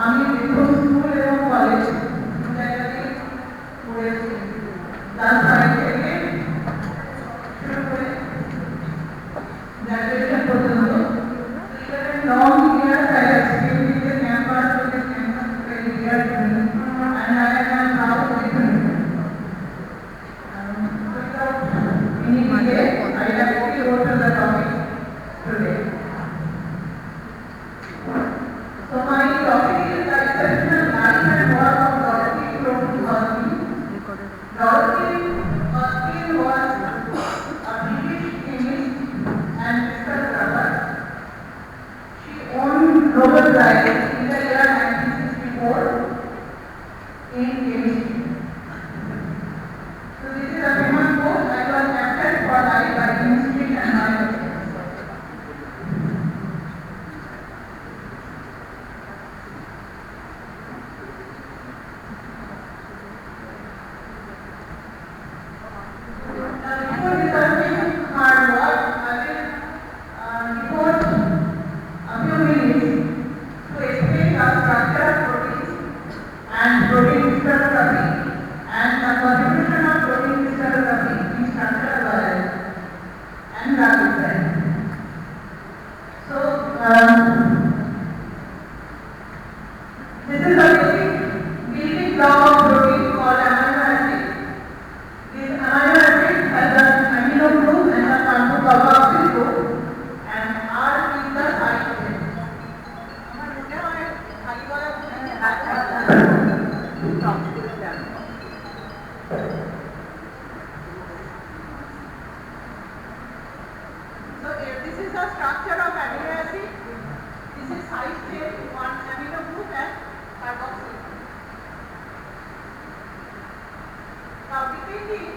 আমি Bethune school এবং college জায়গাতে পড়েছি। ক্লাস 5 থেকে শুরু করে গ্র্যাজুয়েশন পর্যন্ত long years I have spent in the campus of the campus career and I am now Bethune. Without any delay, I directly go to the topic today. So my topic is the exceptional life and work of Dorothy Crowfoot Hodgkin. Dorothy Hodgkin was a British chemist and discoverer. She won Nobel Prize in the year 1964 in chemistry. So this is a famous quote. I was captured for life by instinct and knowledge. Before researching her work, I will devote a few minutes to explain the structure of proteins and protein crystallography and the contribution of protein crystallography in structural biology and rapid science. So, this is the basic building block of protein called amino acid. This amino acid has an amino group and a carbocarboxyl group, and R is the side chain. So this is the structure of amino acid. This is side chain, one amino group and carboxyl group. Now depending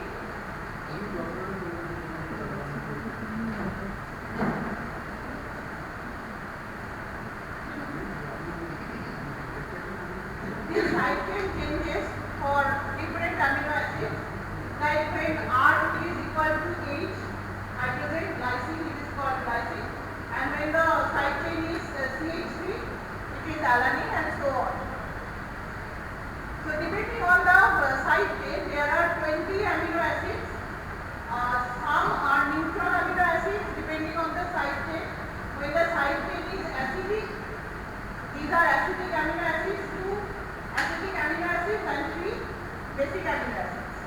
this side chain changes for different amino acids. Like when R is equal to H, hydrogen, glycine, it is called glycine. And when the side chain is CH3, it is alanine and so on. So depending on the side chain, there are 20 amino acids. Some are neutral amino acids depending on the side chain. When the side chain is acidic, these are acidic amino acids, 2 acidic amino acids and 3 basic amino acids.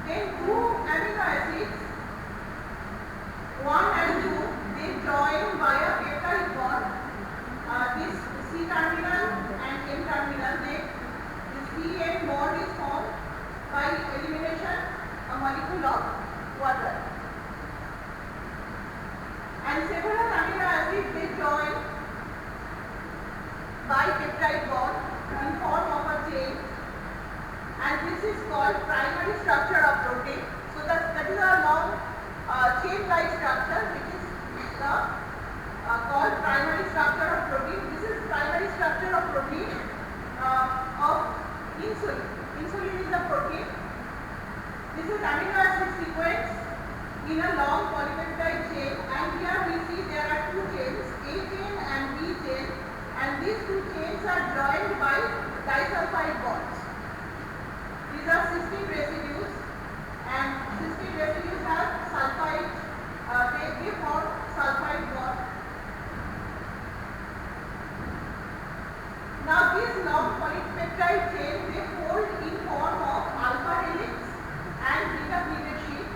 Then 2 amino acids, 1 and 2, they join by a peptide bond. This C terminal and N terminal, this C-N bond is formed by elimination a molecule of water. And several amino acids, they join by peptide bond in form of a chain, and this is called primary structure of protein. So that is a long chain-like structure which is called primary structure of protein. This is primary structure of protein of insulin. Insulin is a protein. This is amino acid sequence in a long polypeptide chain, and here we see there are 2 chains, A chain and B chain, and these 2 chains are joined by disulfide bonds. These are cysteine residues, and cysteine residues have sulfide, they form sulfide bond. Now this long polypeptide chain, they fold in form of alpha helix and beta pleated sheet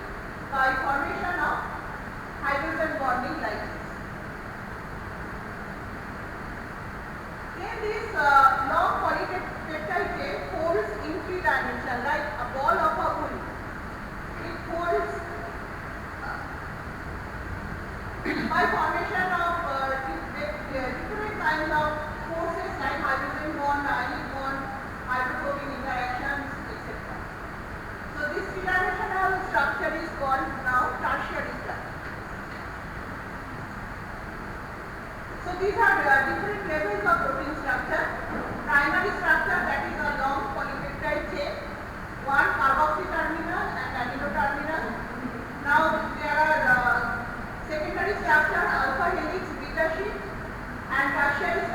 by formation of hydrogen bonding like this. Then this long polypeptide chain folds in 3 dimensions like a ball of a wool. It folds by formation of different kinds of forces like hydrogen bond, ionic bond, hydrophobic interactions, etc. So this 3-dimensional structure is called now tertiary structure. So these are different levels of protein structure. Primary structure, that is a long polypeptide chain, 1 carboxy terminal and amino terminal. Now there are secondary structure, alpha helix, beta sheet, and tertiary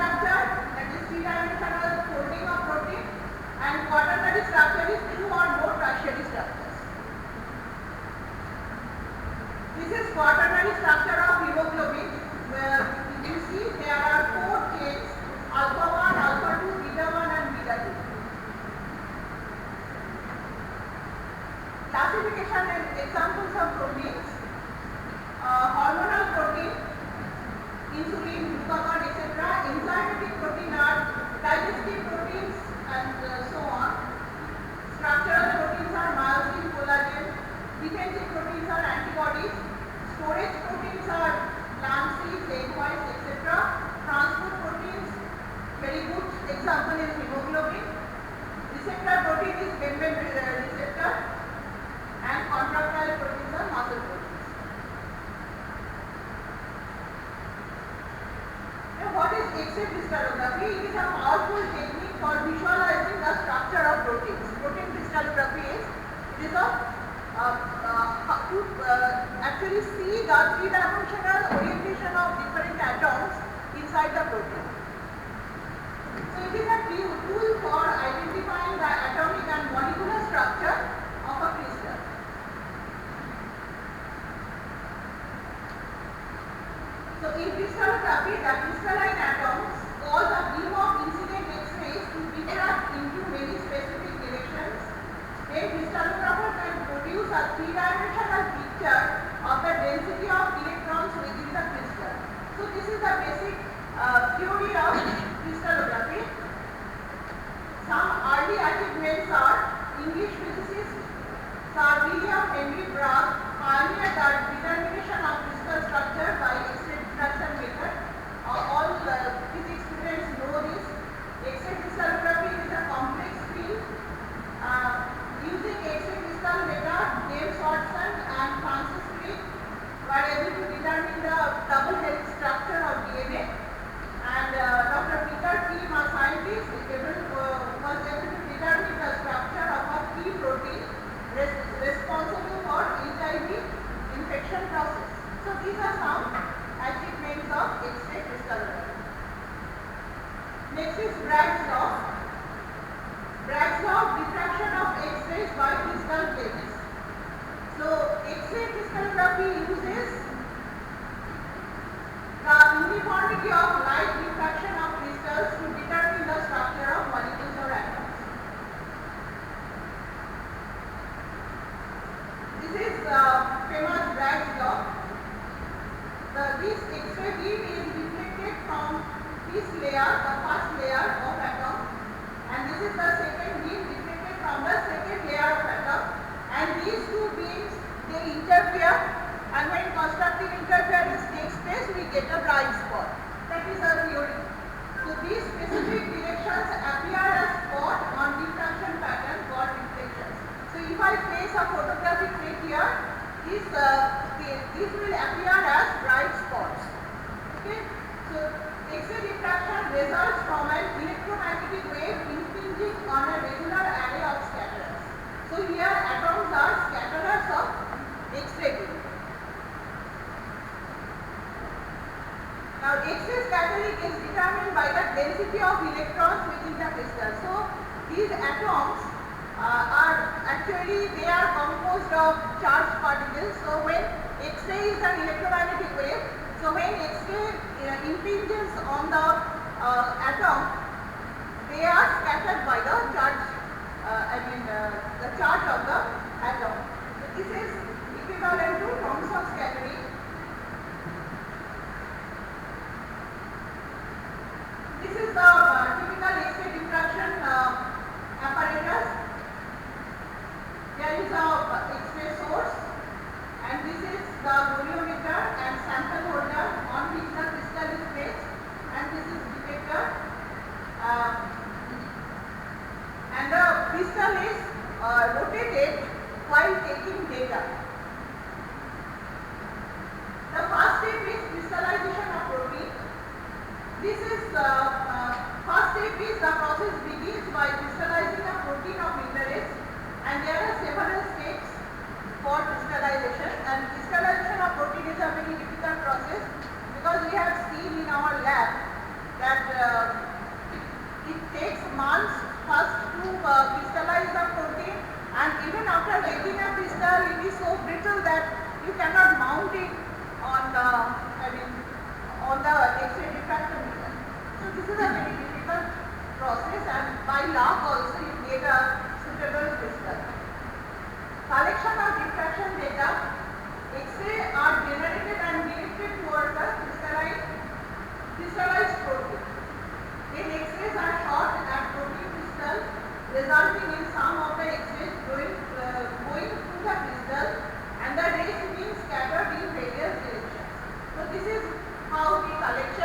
X-ray crystallography. It is a powerful technique for visualizing the structure of proteins. Protein crystallography is a actually see the three-dimensional orientation of different atoms inside the protein. So it is a tool for identifying the atomic and molecular structure of a crystal. So in crystallography, the crystalline atoms cause a beam of incident X-rays to diffract into many specific directions. Then crystallographer can produce a three-dimensional picture of the density of electrons within the crystal. So this is the basic theory of crystallography. Some early achievements are English physicist Sir William Henry Bragg pioneered the determination of crystal structure by X-ray diffraction method. All physics students know this. X-ray crystallography is a complex field. Using X-ray crystal data, James Watson and Francis Crick were able to determine the double helix structure of DNA. And Dr. Peter Kim, a scientist, was able to determine the structure of a key protein responsible for HIV infection process. So these are some achievements of X-ray crystallography. Next is Bragg's law. Bragg's law of diffraction of X-rays by crystal plates. So X-ray crystallography uses the uniformity of light diffraction of crystals to determine the structure of molecules or atoms. This is famous Bragg's law. This X-ray beam is reflected from this layer, the first layer of atom, and this is the second beam reflected from the second layer of atom, and these two beams, they interfere, and when constructive interference takes place, we get a bright spot. That is our theory. So these specific directions appear as spot on diffraction pattern called reflections. So if I place a photographic ray here, these will appear as bright spots. Okay. So X-ray diffraction results from an electromagnetic wave impinging on a regular array of scatterers. So here atoms are scatterers of X-ray beam. Now X-ray scattering is determined by the density of electrons within the crystal. So these atoms they are composed of charged particles. So when X-ray is an electromagnetic wave, so when X-ray impinges on the atom, they are scattered by the charge, the charge of the atom. So this is equivalent to Thomson scattering. This is the typical X-ray diffraction apparatus. There is a X-ray source, and this is the volummeter and sample holder on which the crystal is placed, and this is detector. And the crystal is rotated while taking data. The first step is crystallization of protein. This is first step is the process begins by crystallizing a protein of interest, and there are several steps for crystallization. And crystallization of protein is a very difficult process because we have seen in our lab that it takes months first to crystallize the protein, and even after getting a crystal, it is so brittle that you cannot mount it on the X-ray diffraction method. So this is a very difficult process, and by luck also you get a suitable crystal. Collection of diffraction data. X-ray are generated and directed towards the crystallized protein. Then X-rays are shot at protein crystal, resulting in some of the X-rays going through the crystal, and the rays being scattered in various directions. So this is how we collect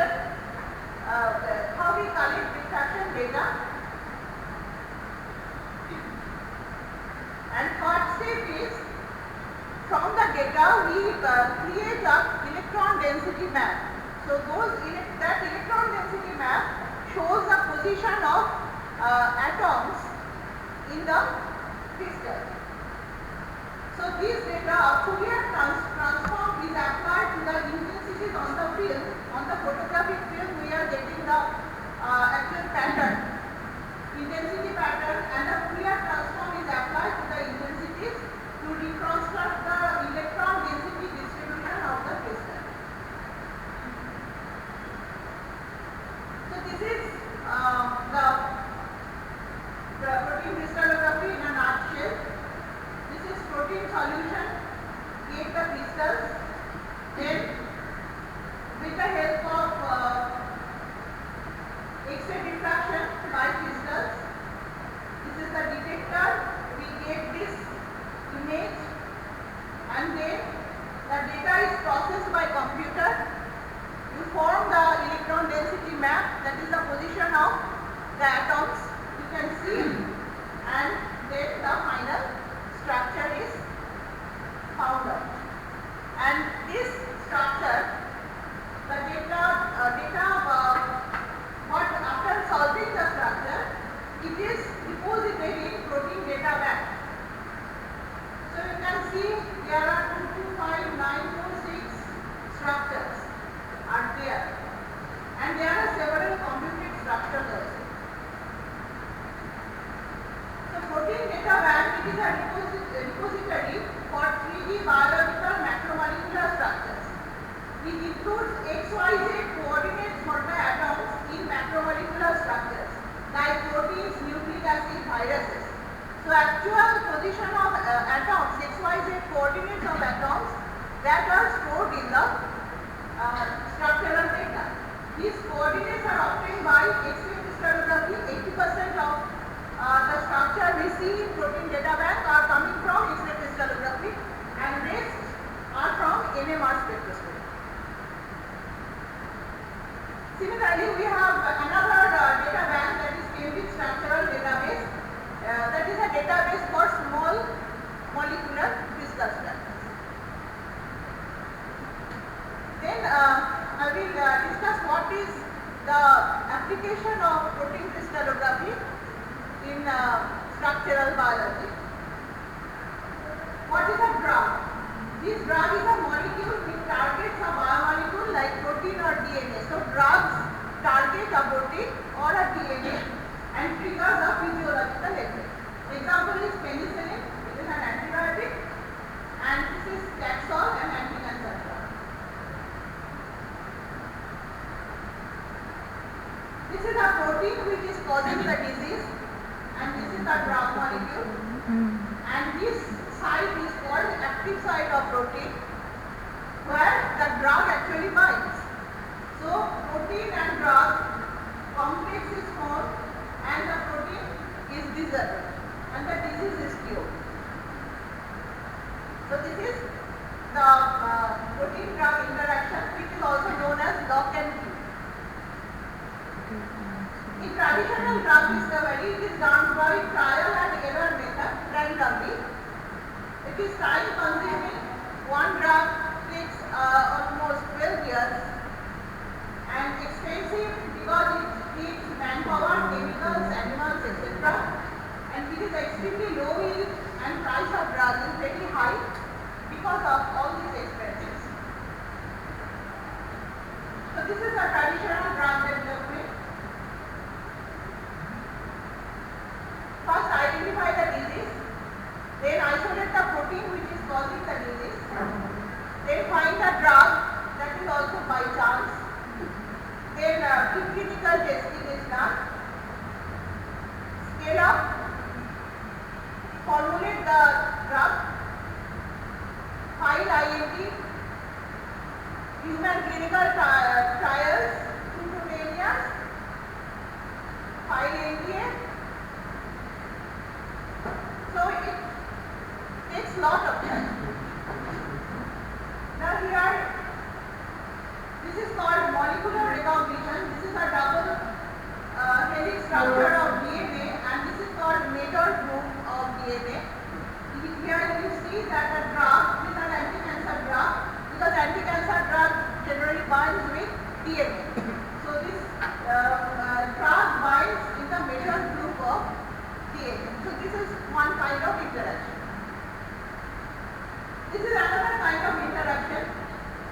diffraction data. And third step is, from the data we create a electron density map. So that electron density map atoms in the crystal. So this data Fourier transform is applied to the intensities on the film, on the photographic film. We are getting the actual pattern, intensity pattern, and the Fourier transform is applied to the intensities to reconstruct the electron density distribution of the crystal. So this is the protein crystallography in a nutshell. This is protein solution, take the crystals, then with the help of X-ray diffraction by crystals, this is the detector, we get this image, and then the data is processed by computer. You form the electron density map, that is the position of the atoms, you can see, and then the final structure is found out. And this structure, the data what after solving the structure, it is deposited in protein data bank. So you can see there are 2, 2, 5, 9, 4, 6 structures are there, and there are several computed structures also. So protein data bank, it is a repository for 3D biological macromolecular structures. It includes XYZ coordinates for the atoms in macromolecular structures like proteins, nucleic acid, viruses. So actual position of atoms, XYZ coordinates of atoms that are stored in the structural data. These coordinates are obtained by X-ray crystallography. 80% of the structure we see in protein data bank are coming from X-ray crystallography, and rest are from NMR spectroscopy. Similarly, we have another data bank, that is Cambridge Structural Database. That is a database for small molecular crystal structures. Then I will discuss what is the application of protein crystallography in structural biology. What is a drug? This drug is a molecule which targets a biomolecule like protein or DNA. So drugs target a protein or a DNA and triggers a physiological effect. Example is penicillin, it is an antibiotic, and this is Taxol, an anti-cancer drug. This is a protein which is causing the disease, and this is the drug molecule, and this site is called active site of protein, where the drug actually binds. So protein and drug complex is formed, and the protein is dissolved, and the disease is cured. So this is the protein drug interaction, which is also known as lock and key. In traditional drug discovery, it is done by trial and error method randomly. It is time consuming. One drug takes almost 12 years, and expensive because it needs manpower, chemicals, animals, etc. And it is extremely low yield, and price of drug is very high because of all these expenses. So this is a traditional drug development. First identify the disease, then isolate the protein which is causing the disease, then find the drug, that is also by chance, then preclinical testing is done, scale up, formulate the drug, file IND, human clinical trials, 2 to 10 years, file NDA. So it takes lot of time. Now here, this is called molecular recognition. This is a double helix structure of DNA, and this is called major group of DNA. Here you see that a drug, this is an anti-cancer drug, because anti-cancer drug generally binds with DNA. So this drug binds in the major group of DNA. So this is one kind of interaction. This is another kind of interaction.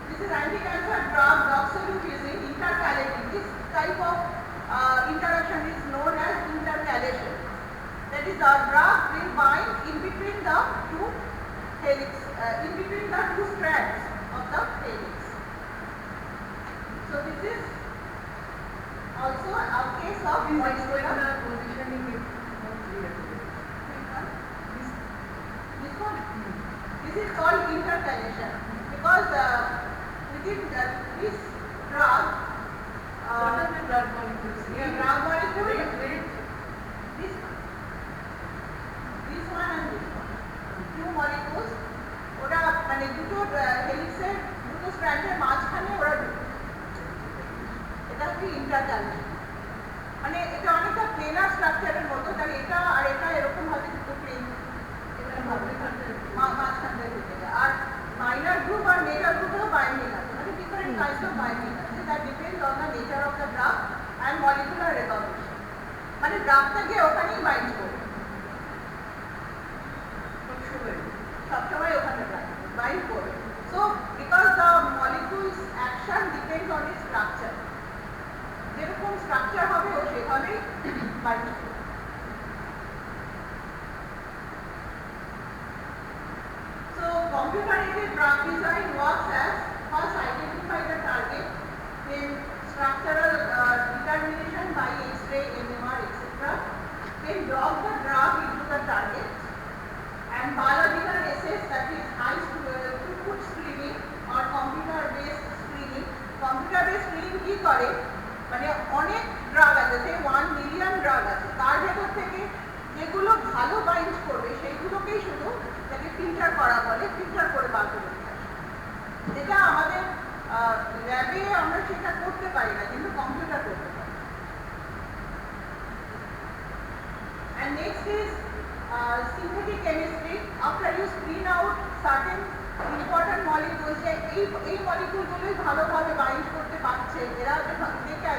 This is anti-cancer drug doxorubicin intercalation. This type of interaction is known as intercalation. That is, the drug will bind in between the two helix, in between the two strands of the helix. So this is also a case of molecular positioning is not clear. This one? This is called intercalation because within this drug, what are the drug molecules? drug molecule, Wait. this one and this one, two molecules, ওরা মানে দুটো হেলিক্সের দুটো স্ট্র্যান্ডের মাঝখানে ওরা ঢুকে, এটা হচ্ছে ইন্টারক্যালেশন। মানে এটা অনেকটা প্লেনার স্ট্রাকচারের মতো, তাহলে এটা আর এটা এরকম ভাবে দুটো প্লেন এটা মাঝখানে ঢুকে যায়। আর মাইনার গ্রুপ আর মেজর গ্রুপেও বাইন্ডিং আছে, মানে ডিফারেন্ট কাইন্ডস অফ বাইন্ডিং আছে, that depends on the nature of the drug and molecular recognition. মানে ড্রাগটা গিয়ে ওখানেই বাইন্ড করবে, সবসময় ওখানে বাইন্ড করবে। So because the molecules action depends on it's structure, যেরকম স্ট্রাকচার হবে ও সেভাবেই বাইন্ড করবে। So computer-aided drug design works as first identify the target, then structural determination by X-ray, NMR, etc. Then dock the drug into the target, and biological assays, that is high throughput screening or computer-based screening. Computer-based screening কি করে, মানে অনেক drug আছে, যে 1 million drug আছে, তার ভেতর থেকে যেগুলো ভালো বাইন্ড করবে সেইগুলোকেই শুধু তাকে ফিল্টার করা বলে, ফিল্টার করে বার করে নিয়ে আসে। যেটা আমাদের ল্যাবে আমরা সেটা করতে পারি না, কিন্তু কম্পিউটার করতে পারে। And next is synthetic chemistry. After you screen out certain important molecules, যে এই মলিকুলগুলোই ভালোভাবে বাইন্ড করতে পারছে, এরা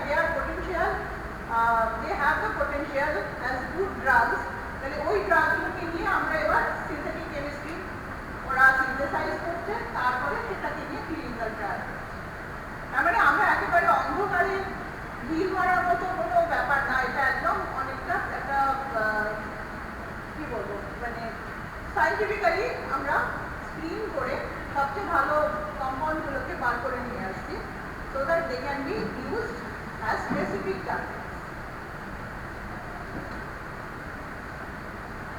they are potential, they have the potential as good drugs, তাহলে ওই ড্রাগগুলোকে নিয়ে আমরা এবার সিনথেটিক কেমিস্ট্রি ওরা সিনথেসাইজ করছে, তারপরে সেটাকে নিয়ে ক্লিনিক্যাল ট্রায়াল। তার মানে আমরা একেবারে অন্ধকারে ভিড় করার মতো কোনো ব্যাপার না, এটা একদম অনেকটা একটা কি বলবো, মানে সাইন্টিফিক্যালি আমরা স্ক্রিন করে সবচেয়ে ভালো কম্পাউন্ডগুলোকে বার করে নিয়ে আসছি, so that they can be used as specific targets.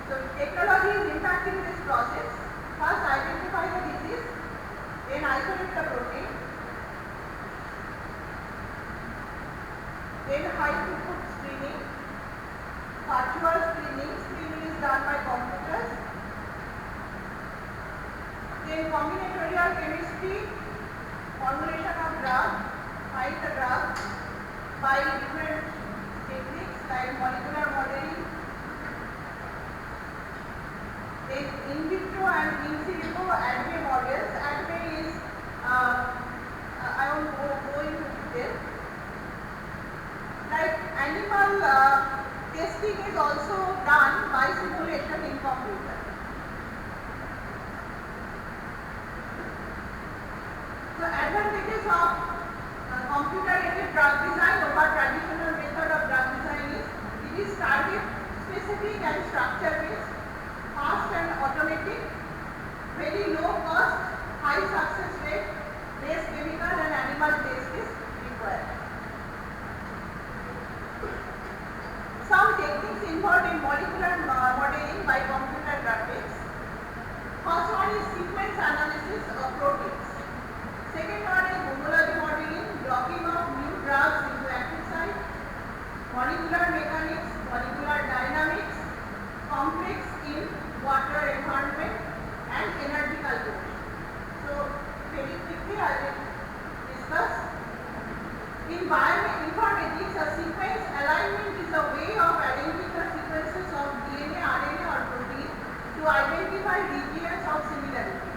So technology is impacting this process. First identify the disease, then isolate the protein, then high throughput screening, virtual screening, screening is done by computers, then combinatorial chemistry, formulation of drug, find the drug by different techniques like molecular modeling, then in vitro and in silico ADME models. ADME is, I won't go into detail. Like animal testing is also done by simulation in computer. So advantages of computer-aided drug design over traditional method of drug design is it is target specific and structure based, fast and automatic, very low cost, high success rate, less chemical and animal test is required. Some techniques involved in molecular modeling by computer graphics. First one is sequence analysis of proteins. Second one is homology modeling, blocking of new drugs into active site, molecular mechanics, molecular dynamics, complex in water environment, and energy calculation. So very quickly I will discuss. In bioinformatics, a sequence alignment is a way of arranging the sequences of DNA, RNA or protein to identify regions of similarity.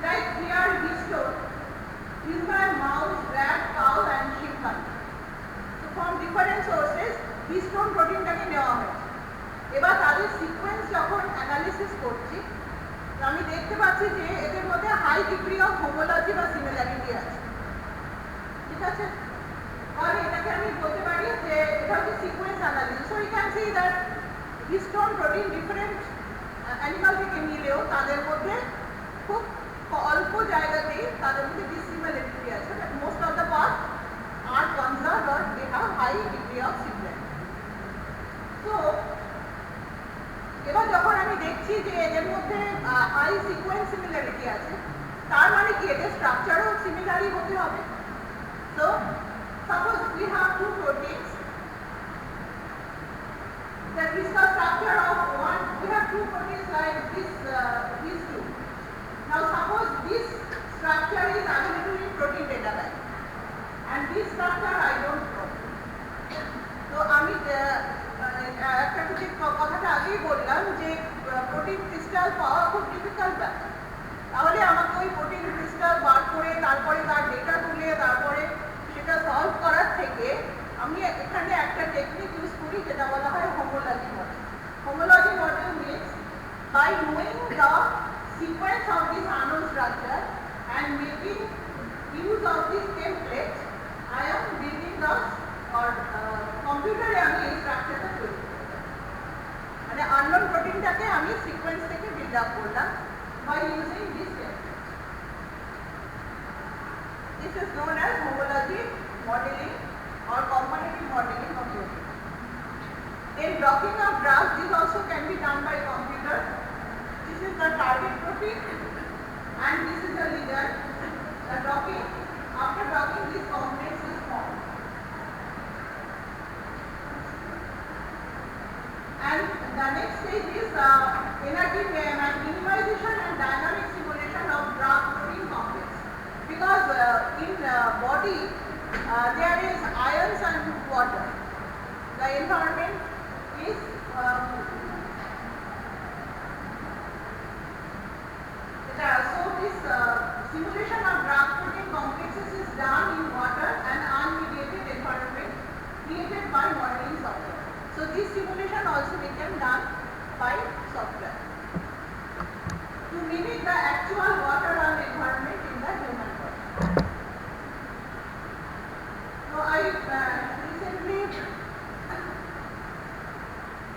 Like here histone, human, mouse, rat, cow and chimpanzee. So from different sources, histone protein টাকে নেওয়া হয়েছে। এবার তাদের sequence যখন analysis করছি আমি দেখতে পাচ্ছি যে এদের মধ্যে হাই ডিগ্রি অফ হোমোলজি বা সিমিলারিটি আছে, ঠিক আছে? আর এটাকে আমি বলতে পারি যে এটা হচ্ছে sequence analysis. So you can see that histone protein different animal থেকে নিলেও তাদের মধ্যে খুব অল্প জায়গাতেই তাদের মধ্যে ডিসিমিলারিটি আছে, but most of the part are conserve or they have high degree of similarity. So এবার যখন আমি দেখছি যে এদের মধ্যে হাই সিকোয়েন্স সিমিলারিটি আছে, তার মানে কি এদের স্ট্রাকচারও সিমিলারই হতে হবে। So suppose we have two proteins, the crystal structure of one, we have two proteins like this, these two. Now suppose this structure is available in protein data bank and this structure I don't know. So আমি একটা যে কথাটা আগেই বললাম যে protein crystal পাওয়া খুব difficult ব্যাপার, তাহলে আমাকে ওই প্রোটিন ক্রিস্টাল বার করে তারপরে তার ডেটা তুলে তারপরে সেটা সলভ করার থেকে আমি এখানে একটা টেকনিক ইউজ করি যেটা বলা হয় homology model. Homology model means by knowing the sequence of this unknown structure and making use of this template I am building the or কম্পিউটারে আমি এই স্ট্রাকচারটা তৈরি করব, মানে আননোন প্রোটিনটাকে আমি সিকোয়েন্স থেকে বিল্ড আপ করলাম by using this template. This is known as homology modeling or comparative modeling of protein. Then blocking of graphs, this also can be done by computer. This is the target protein and this is the ligand. The blocking, after blocking this complex is formed. And the next stage is energy minimization and dynamic simulation of graph protein complex. Because in body there is ions and water. The environment is so this simulation of graph protein complexes is done in water and unmediated environment created by modeling software. So this simulation also became done by software to mimic the actual water and environment in the human body. So I recently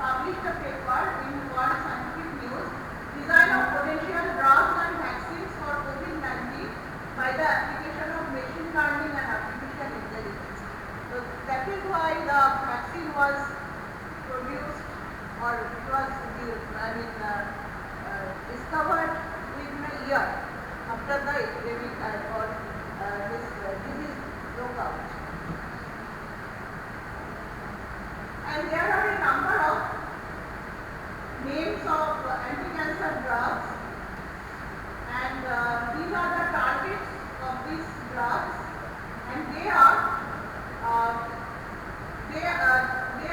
published a paper in World Scientific News, Design of Potential Drugs and Vaccines for COVID-19 by the application of machine learning and artificial intelligence. So that is why the vaccine was produced or it was discovered within a year after the epidemic or this disease broke out. And there are a number of names of anti-cancer drugs, and these are the targets of these drugs, and they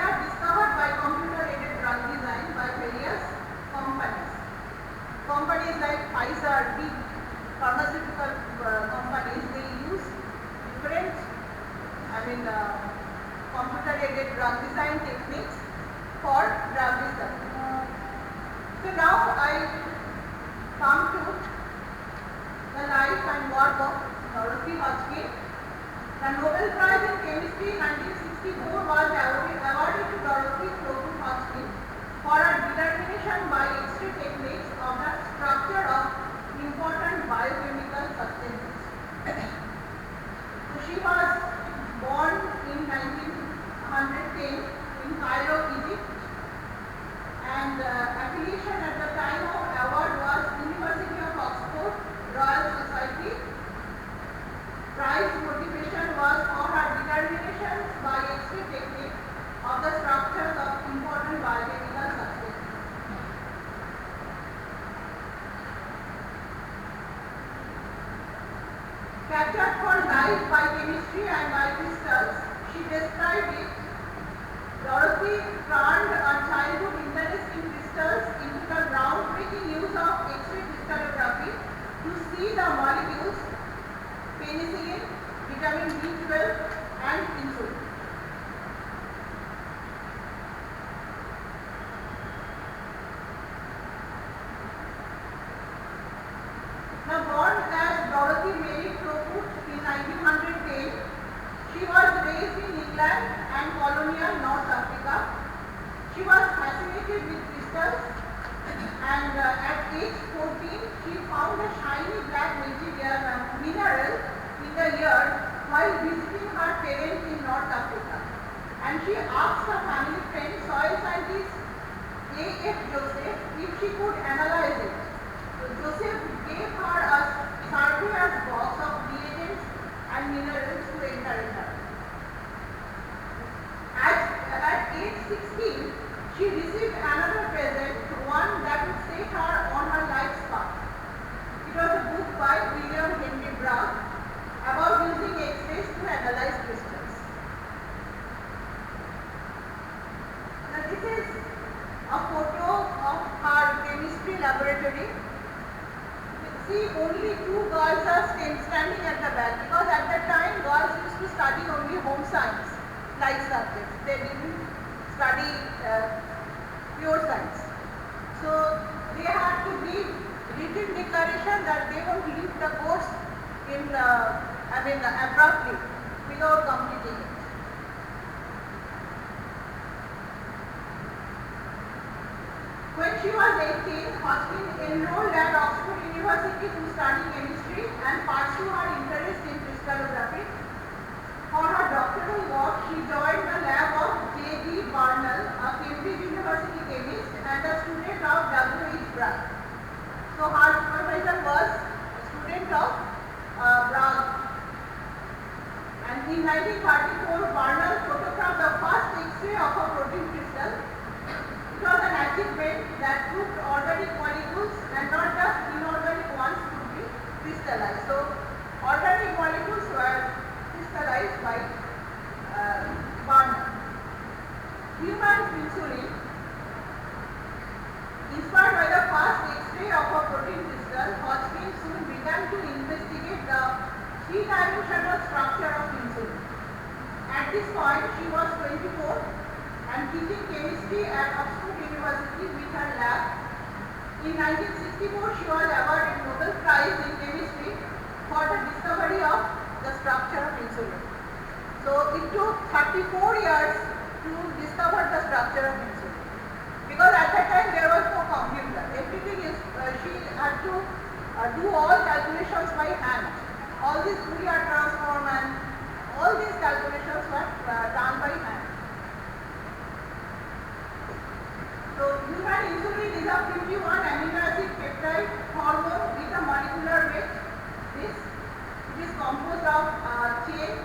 are discovered by computer-aided drug design by various companies. Companies like Pfizer, big pharmaceutical companies, they use different, computer-aided drug design techniques for drug discovery. So now I come to the life and work of Dorothy Hodgkin. The Nobel Prize in Chemistry 1964 was awarded to Dorothy Crowfoot Hodgkin for her determination by X-ray techniques of the structure of important biochemical substances. So she was born in 1910 in Cairo, Egypt, and affiliation at the time of award was University of Oxford, Royal Society. Prize motivation was for her determination by X-ray technique of the structures of important biochemical substances. Captured for life by chemistry and by crystals, she described it. Dorothy turned her childhood interest in crystals into the groundbreaking use of X-ray crystallography to see the molecules penicillin, vitamin B12 and insulin. raised in England and colonial North Africa. She was fascinated with crystals, and at age 14 she found a shiny black mineral in the earth while visiting her parents in North Africa. And she asked her family friend, soil scientist A.F. Joseph, if she could analyze it. So Joseph gave her a surveyor's box of reagents and minerals to encourage her. At age 16, she received another present, one that would set her on her life's path. It was a book by William Henry Bragg about using X-rays to analyze crystals. Now this is a photo of her chemistry laboratory. See, only two girls are standing at the back, because at that time girls used to study only home science like subjects. They didn't study pure science. So they had to give written declaration that they won't leave the course in abruptly without completing it. When she was 18, Hodgkin enrolled at Oxford University to study chemistry and pursue her interest in crystallography. For her doctoral work, she joined the lab of J.D. Barnell, a Cambridge University chemist and a student of W.H. Bragg. So her supervisor was a student of Bragg. And in 1934, Barnell photographed the first X-ray of a protein crystal. It was an achievement that proved organic molecules and not just inorganic ones could be crystallized. So organic molecules were crystallized by Barnell. Human insulin, inspired by the first X-ray of a protein crystal, Hodgkin soon began to investigate the three-dimensional structure of insulin. At this point, she was 24 and teaching chemistry at Oxford University with her lab. In 1964, she was awarded Nobel Prize in Chemistry for the discovery of the structure of insulin. So it took 34 years to discover the structure of insulin. Because at that time there was no computer. Everything is, she had to do all calculations by hand. All these Fourier transform and all these calculations were done by hand. So human insulin is a 51 amino acid peptide hormone with a molecular weight. It is composed of chain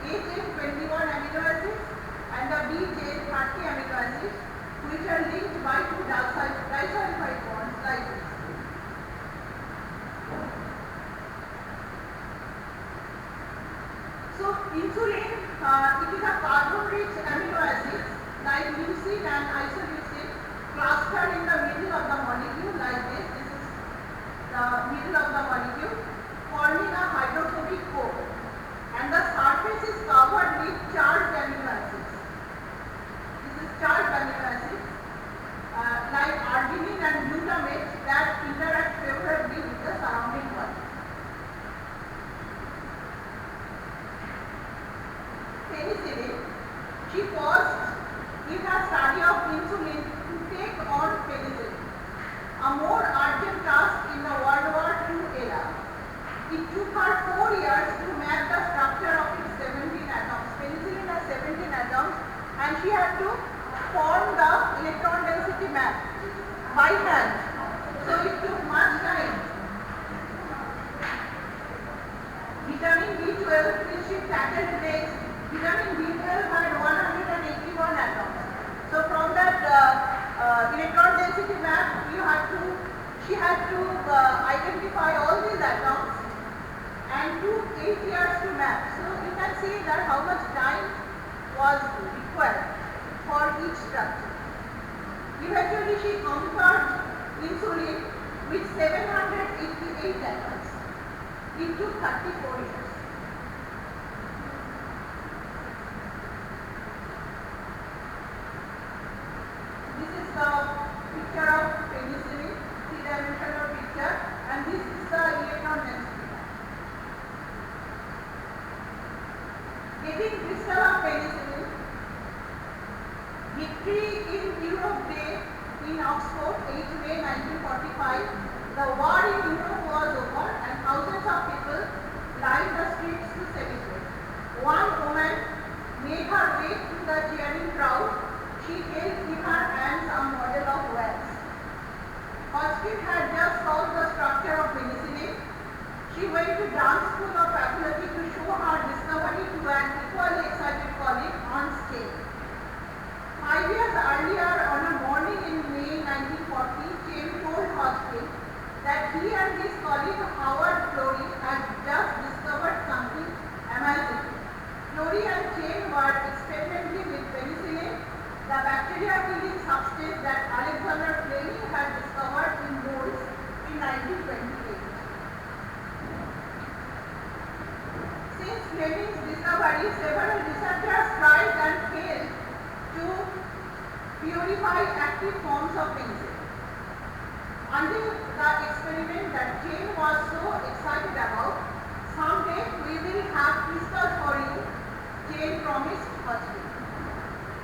A chain 21 amino acids and the B chain 30 amino acids, which are linked by two disulfide bonds like this. So insulin, it is a carbon-rich amino acids like leucine and isoleucine clustered in the middle of the molecule like this. This is the middle of the molecule, forming a hydrophobic core, and the surface is covered with charged amino acids. This is charged amino acids like arginine and glutamate that interact favorably with the surrounding world. Penicillin, she paused in her study of insulin to take on penicillin, a more urgent task in the World War II era. It took her 4 years to map the structure of its 17 atoms. Penicillin has 17 atoms, and she had to form the electron density map by hand. So it took much time. Vitamin B12, which she tackled next, vitamin B12 had 181 atoms. So from that electron density map, she had to identify all these atoms and took 8 years to map. So you can see that how much time was required for each structure. Eventually she conquered insulin with 788 atoms. It took 34 years. This is the picture of penicillin, three-dimensional picture, and this is the electron density. Getting crystal of the war in Europe was over and thousands of people lined the streets to celebrate. One woman made her way through the cheering crowd. She held in her hands a model of wax. Hodgkin had just solved the structure of penicillin. She went to dance school of pathology to show her discovery to an equally excited colleague on stage. 5 years earlier, on a morning in May 1940, Chain told Hodgkin that he and his colleague Howard Florey had just discovered something amazing. Florey and Chain were experimenting with penicillin, the bacteria-killing substance that Alexander Fleming had discovered in molds in 1928. Since Fleming's discovery, several researchers tried and failed to purify active forms of penicillin. Until the experiment that Chain was so excited about, someday we will have crystals for you, Chain promised Hodgkin.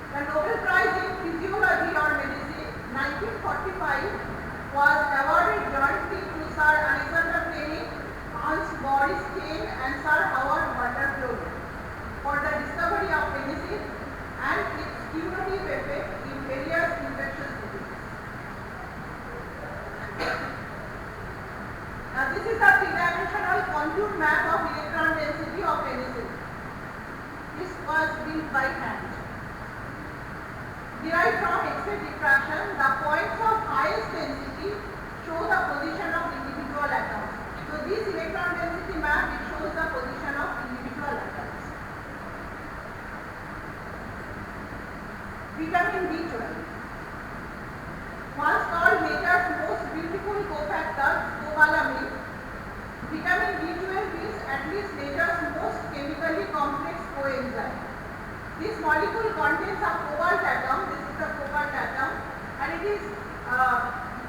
The Nobel Prize in Physiology or Medicine 1945 was awarded jointly to Sir Alexander Fleming, Hans Boris Chain and Sir Howard Florey for the discovery of penicillin and its curative effect in various infectious diseases. Now this is a three-dimensional contour map of electron density of penicillin. This was built by hand. Derived from X-ray diffraction, the points of highest density show the position of individual atoms. So this electron density map, it shows the position of individual atoms. Vitamin B12. Once called nature's most beautiful cofactor, cobalamin, vitamin B12 is at least nature's most chemically complex coenzyme. This molecule contains a cobalt atom. This is the cobalt atom, and it is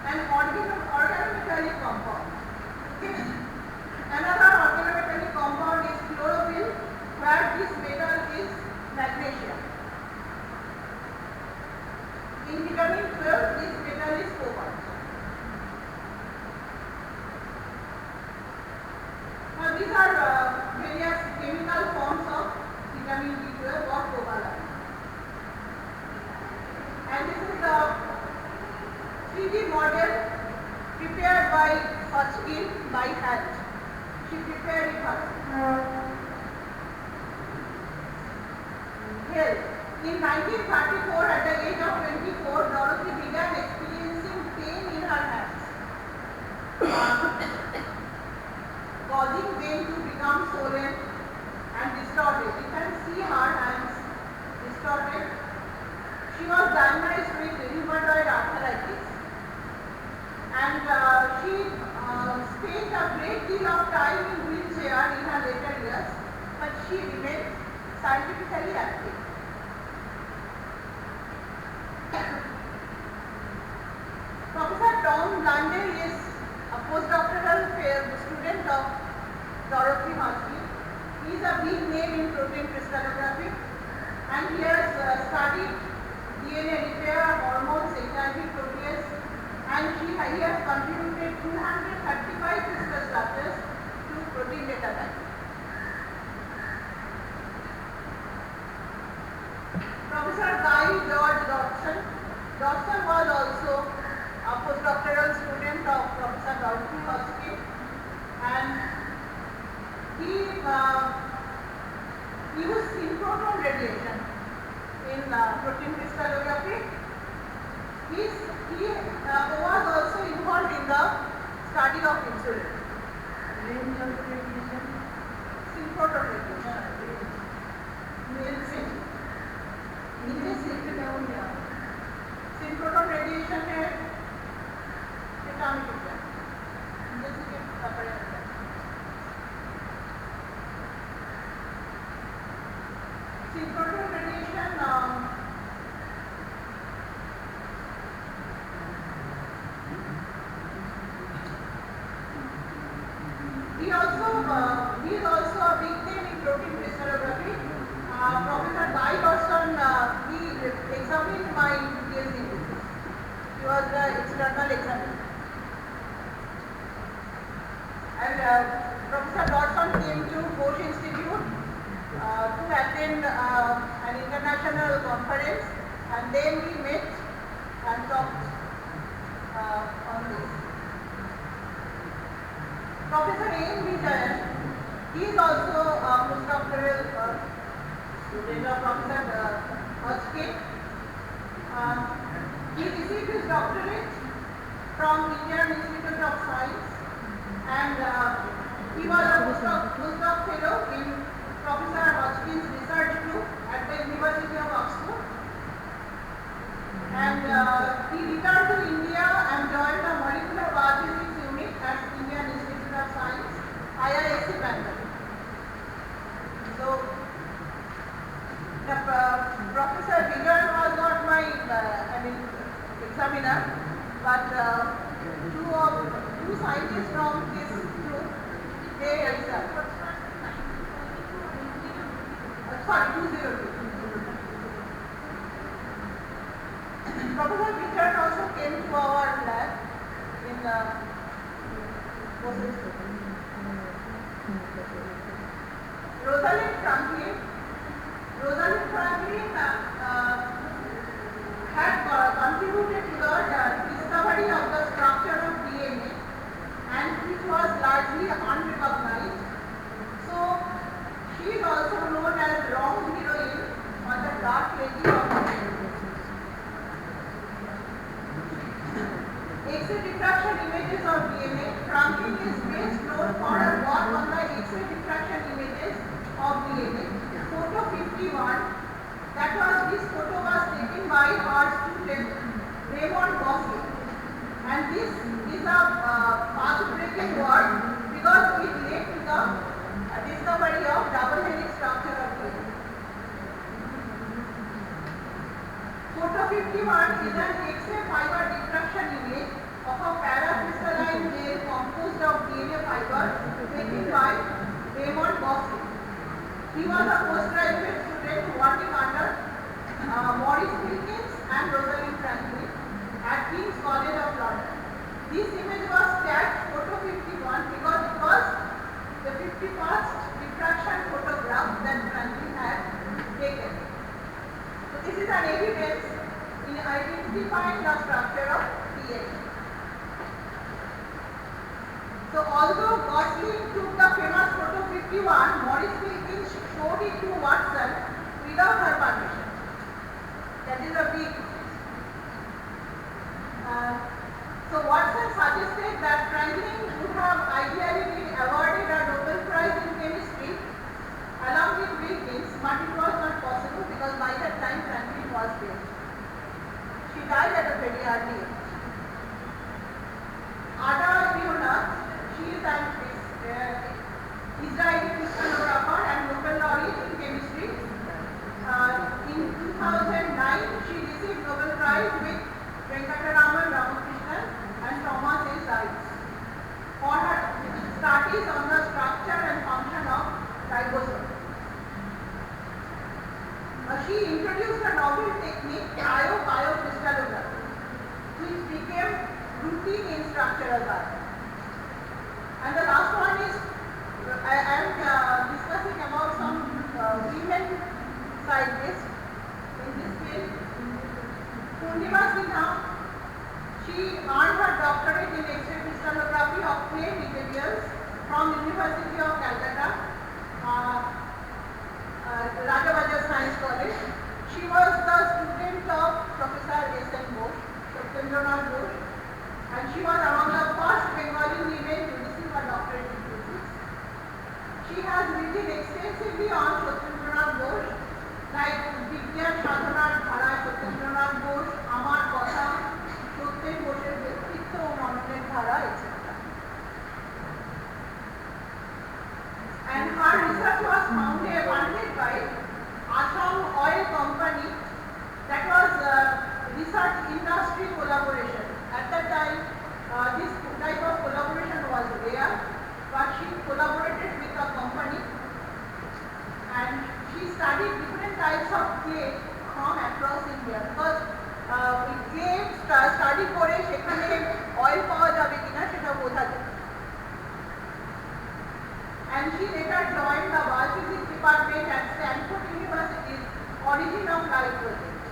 an organometallic compound. Okay. Another organometallic compound is chlorophyll, where this metal is magnesium. In vitamin 12, this metal is cobalt. Now these are various chemical forms of vitamin B12 or cobalamin. And this is the 3D model prepared by Hodgkin by hand. She prepared it herself. Health. In 1934, at the age of 24, Dorothy began experiencing pain in her hands, causing vein to become swollen and distorted. You can see her hands distorted. She was diagnosed with rheumatoid arthritis, and she spent a great deal of time in wheelchair in her later years, but she remained scientifically active. Professor Tom Landell is a postdoctoral student of Dorothy Hodgkin. He is a big name in protein crystallography, and he has studied DNA repair, hormones, HIV protease, and he has contributed 235 crystal structures to protein data bank. Professor Guy George Dodson. Dodson was also a postdoctoral student of Professor Dorothy Hodgkin, and he used synchrotron radiation in protein crystallography. He was also involved in the study of insulin. Range of radiation. Synchrotron radiation. Synchrotron radiation है atomic ऊर्जा जैसे कि पढ़े होते हैं synchrotron radiation he is also a big name in protein crystallography. Professor Guy Dodson, he examined my PhD thesis. He was the external examiner. international conference, and then we met and talked on this. Professor A.M. Vijayan, he is also a postdoctoral student of Professor Hodgkin. He received his doctorate from Indian Institute of Science, and he was a postdoc fellow in Professor Hodgkin's research group at the University of Oxford. And he returned to India and joined the molecular biophysics unit at Indian Institute of Science, IISc Bangalore. So, Professor Vijayan was not my examiner, but two scientists from this group, they sorry, 202. Professor Dept also came to our lab in Rosalind Franklin. Rosalind Franklin had contributed to the discovery of the structure of DNA, and which was largely unrecognized. So she is also known as wrong heroine or the dark lady of DNA. X-ray diffraction images of DNA. Franklin is best known for her work on the X-ray diffraction images of DNA. Photo 51. This photo was taken by our student Raymond Gosling, and this is a path-breaking work because it led to the discovery of double helix structure of DNA. Photo 51 is an X-ray fiber diffraction image of a paracrystalline gel composed of DNA fiber taken by Raymond Gosling. He was a postgraduate student working under Maurice Wilkins and Rosalind Franklin at King's College of London. This image was tagged photo 51 because it was the 51st diffraction photograph that Franklin had taken. So this is an evidence in identifying the structure of DNA. So although Gosling took the famous photo 51, Maurice Wilkins showed it to Watson without her permission. That is a big. So Watson suggested that Franklin would have ideally been awarded a Nobel Prize in Chemistry along with Wilkins, but it was not possible because by that time Franklin was dead. She died at a very early age. Ada Leonard, she is an Israeli crystallographer and Nobel laureate in chemistry. In 2009, she received Nobel Prize with Venkataraman Ramakrishnan and Thomas A. Seitz for her studies on the structure and function of ribosome. She introduced a novel technique, cryo-biocrystallography, which became routine in structural biology. And the last one is, I am discussing about some women scientists in this field. Purnima Sinha, she earned her doctorate in X-ray crystallography of clay materials from University of Calcutta, Rajabhajar Science College. She was the student of Professor S.N. Bose, Satyendranath Bose, and she was among the first Bengali women to receive a doctorate in physics. She has written extensively on Satyendranath Bose, like Vigyan Sadhanar Dhara, Satyendranath Bose, Amar Kotha, Satyen Boseর ব্যক্তিত্ব ও মননের ধারা, etc. And her research was funded by Assam Oil Company. That was research industry collaboration. At that time, this type of collaboration was rare, but she collaborated with a company and she studied different types of clay from across India because clay study করে সেখানে oil পাওয়া যাবে কিনা সেটা বোঝা যায়. And she later joined the biophysics department at Stanford University's origin of life project.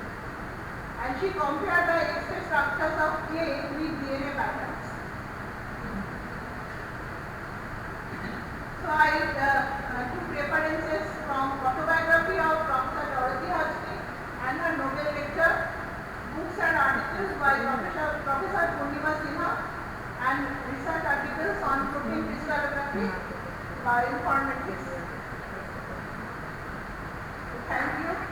And she compared the X-ray structures of clay with DNA patterns. So I took references from autobiography of Professor Dorothy Hodgkin and her Nobel lecture, books and articles by Professor Purnima Sinha, and research articles on protein crystallography by Humanities. Thank you.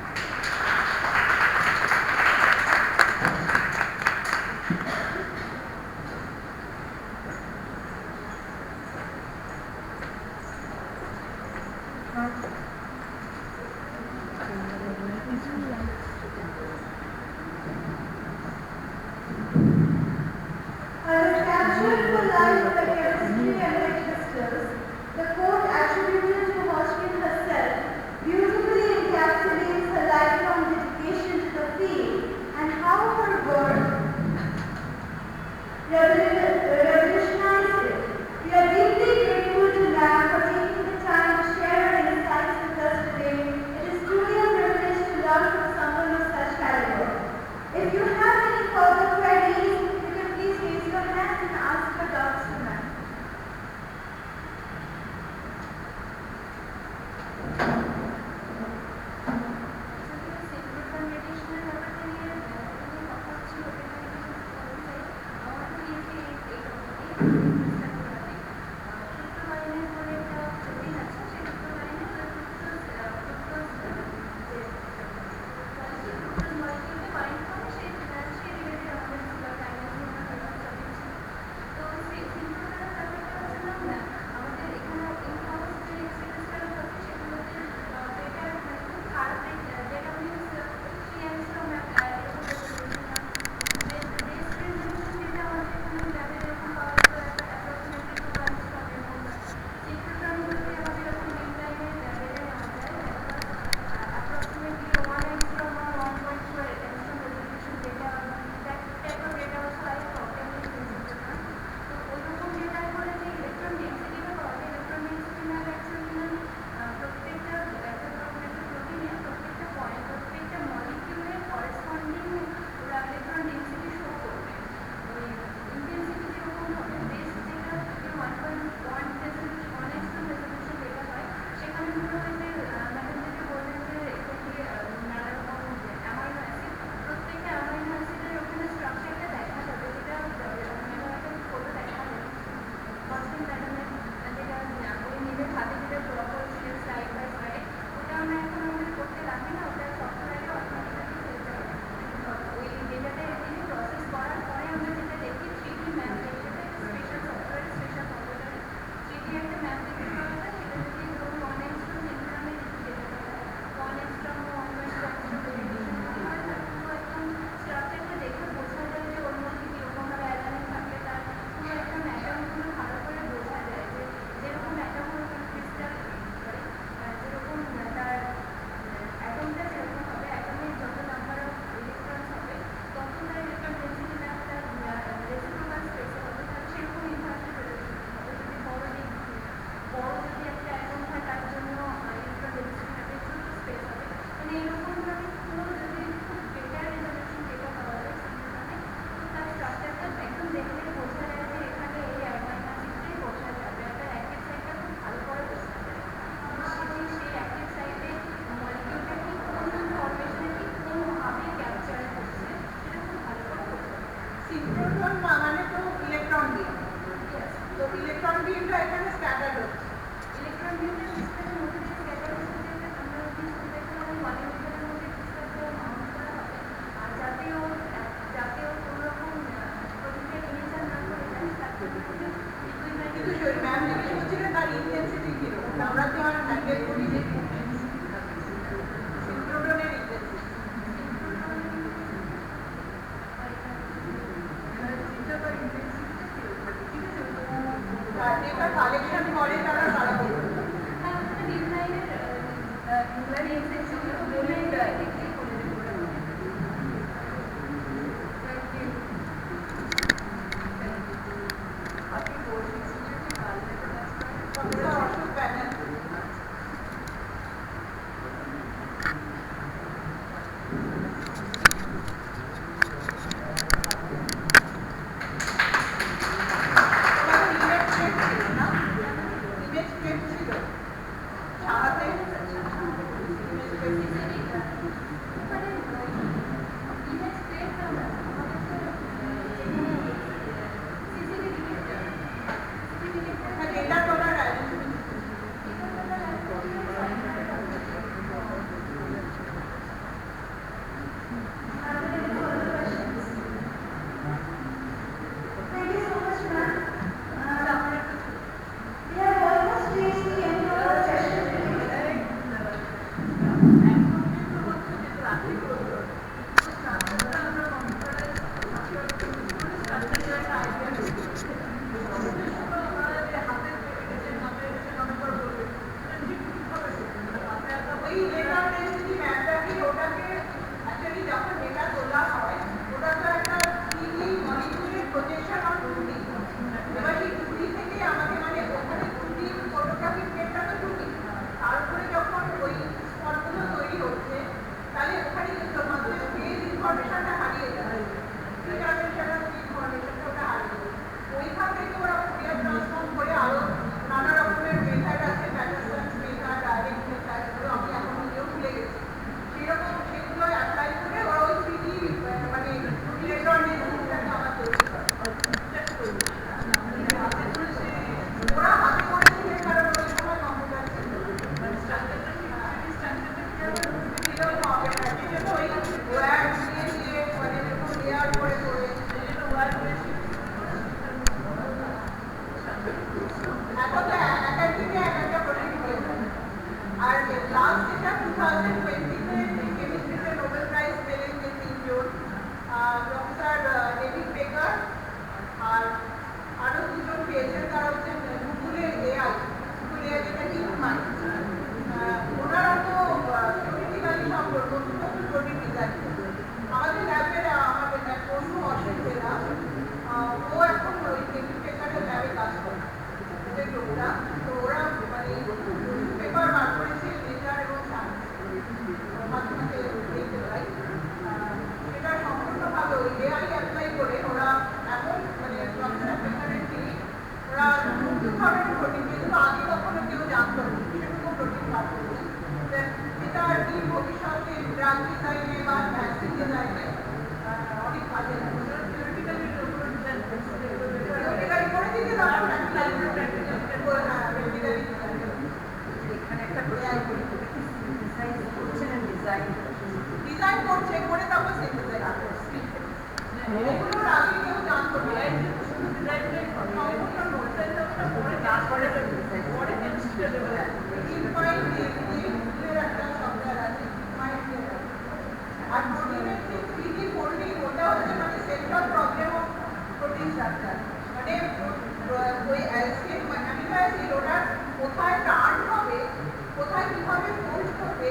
কোথায় কিভাবে post হবে